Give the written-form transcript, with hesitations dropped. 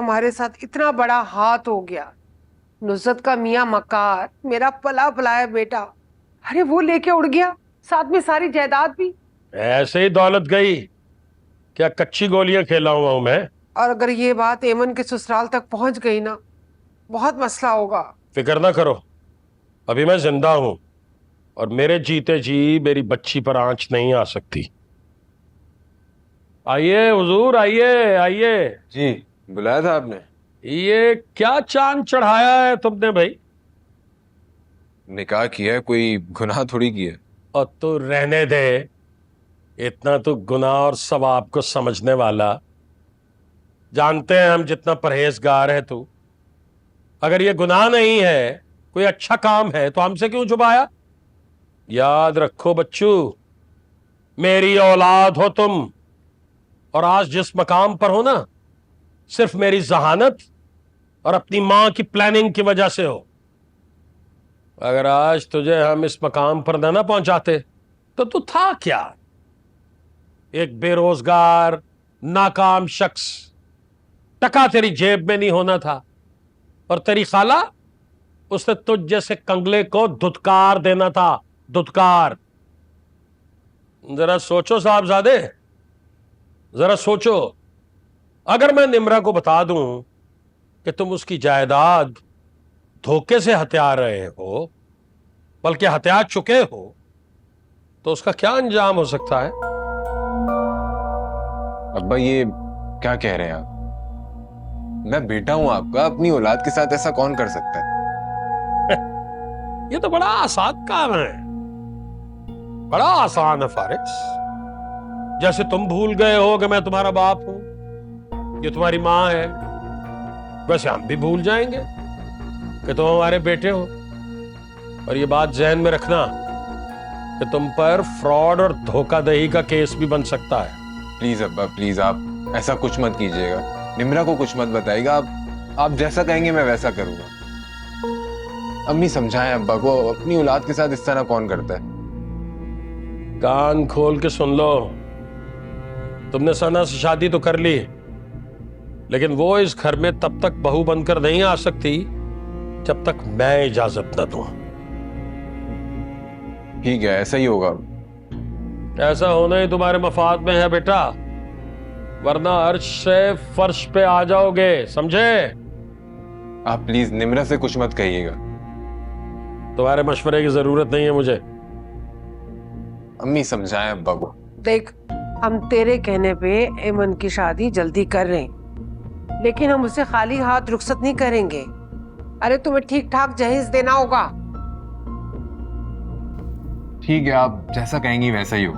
हमारे साथ इतना बड़ा हाथ हो गया। नुसरत का मियाँ मकार, मेरा पला पलाया बेटा, अरे वो लेके उड़ गया, साथ में सारी जायदाद भी। ऐसे ही दौलत गई? क्या कच्ची गोलियां खेला हुआ हूं मैं? और अगर ये बात एमन के ससुराल तक पहुंच गई ना, बहुत मसला होगा। फिक्र ना करो, अभी मैं जिंदा हूं और मेरे जीते जी मेरी बच्ची पर आंच नहीं आ सकती। आइए हुजूर, आइए आइए। जी, बुलाया था आपने? ये क्या चांद चढ़ाया है तुमने भाई? निकाह किया है, कोई गुनाह थोड़ी किया है। और तू रहने दे, इतना तो गुनाह और सवाब को समझने वाला। जानते हैं हम जितना परहेजगार है तू। अगर ये गुनाह नहीं है, कोई अच्छा काम है, तो हमसे क्यों छुपाया? याद रखो बच्चू, मेरी औलाद हो तुम, और आज जिस मकाम पर हो ना, सिर्फ मेरी जहानत और अपनी मां की प्लानिंग की वजह से हो। अगर आज तुझे हम इस मकाम पर ना पहुंचाते तो तू था क्या? एक बेरोजगार नाकाम शख्स। टका तेरी जेब में नहीं होना था, और तेरी खाला, उसने तुझ जैसे कंगले को धुतकार देना था। धुतकार। जरा सोचो साहबजादे, जरा सोचो। अगर मैं निम्रा को बता दूं कि तुम उसकी जायदाद धोखे से हत्या रहे हो, बल्कि हत्या चुके हो, तो उसका क्या अंजाम हो सकता है? अब्बा, ये क्या कह रहे हैं आप? मैं बेटा हूं आपका, अपनी औलाद के साथ ऐसा कौन कर सकता है? ये तो बड़ा आसान काम है, बड़ा आसान है फारिस। जैसे तुम भूल गए हो कि मैं तुम्हारा बाप हूं, ये तुम्हारी मां है, वैसे हम भी भूल जाएंगे कि तुम हमारे बेटे हो। और ये बात ज़हन में रखना कि तुम पर फ्रॉड और धोखाधड़ी का केस भी बन सकता है। प्लीज अब्बा, प्लीज, आप ऐसा कुछ मत कीजिएगा। निम्रा को कुछ मत बताइएगा। आप जैसा कहेंगे मैं वैसा करूंगा। अम्मी समझाएं अब्बा को, अपनी औलाद के साथ इस तरह कौन करता है? कान खोल के सुन लो, तुमने सना से शादी तो कर ली, लेकिन वो इस घर में तब तक बहू बनकर नहीं आ सकती जब तक मैं इजाजत न दूं। ठीक है, ऐसा ही होगा। ऐसा होना ही तुम्हारे मफाद में है बेटा, वरना अर्श से फर्श पे आ जाओगे, समझे? आप प्लीज निम्रा से कुछ मत कहिएगा। तुम्हारे मशवरे की जरूरत नहीं है मुझे। अम्मी समझाएं अब्बा को। देख, हम तेरे कहने पे एमन की शादी जल्दी कर रहे हैं, लेकिन हम उसे खाली हाथ रुखसत नहीं करेंगे। अरे तुम्हें ठीक ठाक जहेज देना होगा। ठीक है, आप जैसा कहेंगी वैसा ही हो।